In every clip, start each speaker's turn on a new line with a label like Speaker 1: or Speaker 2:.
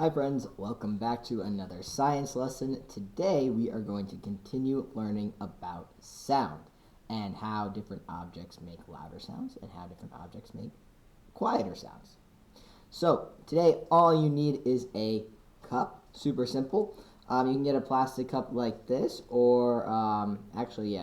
Speaker 1: Hi friends, welcome back to another science lesson. Today we are going to continue learning about sound and how different objects make louder sounds and how different objects make quieter sounds. So today all you need is a cup, super simple. You can get a plastic cup like this or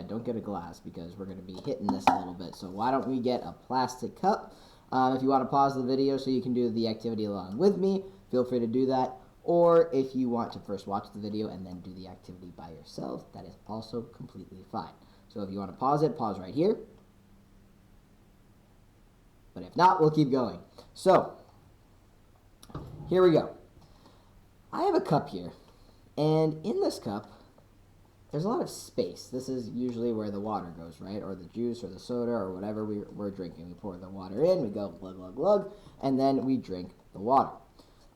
Speaker 1: don't get a glass because we're going to be hitting this a little bit. So why don't we get a plastic cup? If you want to pause the video so you can do the activity along with me, feel free to do that. Or if you want to first watch the video and then do the activity by yourself, that is also completely fine. So if you want to pause it, pause right here. But if not, we'll keep going. So, here we go. I have a cup here, and in this cup, there's a lot of space. This is usually where the water goes, right? Or the juice or the soda or whatever we're drinking. We pour the water in, we go glug, glug, glug, and then we drink the water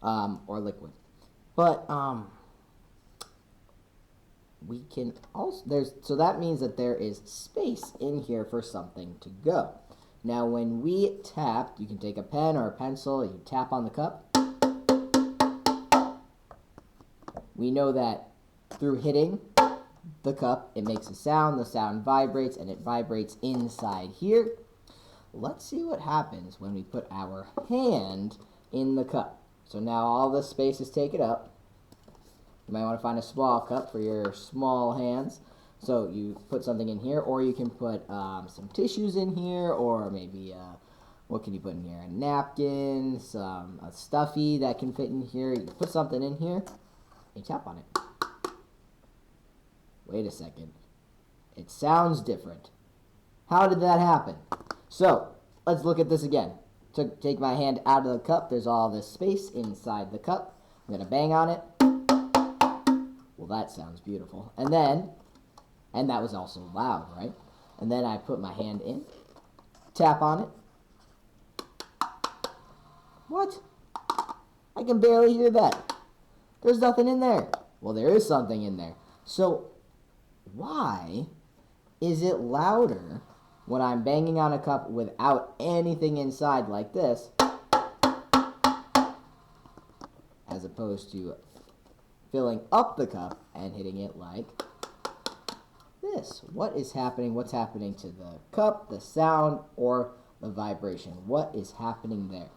Speaker 1: or liquid. But we can also, so that means that there is space in here for something to go. Now when we tap, you can take a pen or a pencil, you tap on the cup. We know that through hitting the cup, it makes a sound, the sound vibrates, and it vibrates inside here. Let's see what happens when we put our hand in the cup. So now all the space is taken up. You might want to find a small cup for your small hands. So you put something in here, or you can put some tissues in here, or maybe, what can you put in here? A napkin, a stuffy that can fit in here. You put something in here, and you tap on it. Wait a second. It sounds different. How did that happen? So, let's look at this again. Take my hand out of the cup. There's all this space inside the cup. I'm going to bang on it. Well, that sounds beautiful. And that was also loud, right? And then I put my hand in, tap on it. What? I can barely hear that. There's nothing in there. Well, there is something in there. So, why is it louder when I'm banging on a cup without anything inside like this, as opposed to filling up the cup and hitting it like this? What is happening? What's happening to the cup, the sound, or the vibration? What is happening there?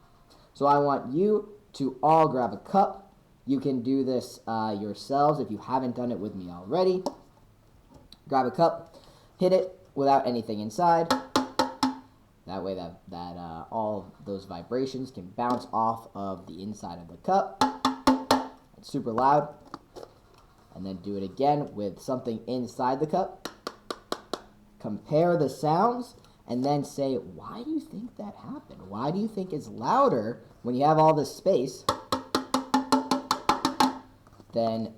Speaker 1: So I want you to all grab a cup. You can do this yourselves if you haven't done it with me already. Grab a cup, hit it without anything inside. That way that all those vibrations can bounce off of the inside of the cup. It's super loud. And then do it again with something inside the cup. Compare the sounds and then say, why do you think that happened? Why do you think it's louder when you have all this space than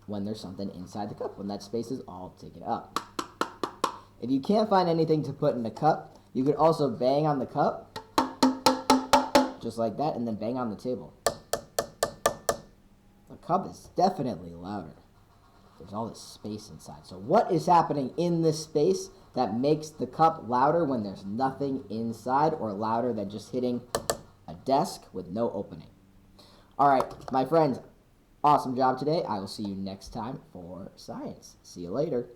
Speaker 1: when there's something inside the cup, when that space is all taken up? If you can't find anything to put in the cup, you could also bang on the cup, just like that, and then bang on the table. The cup is definitely louder. There's all this space inside. So what is happening in this space that makes the cup louder when there's nothing inside, or louder than just hitting a desk with no opening? All right, my friends, awesome job today. I will see you next time for science. See you later.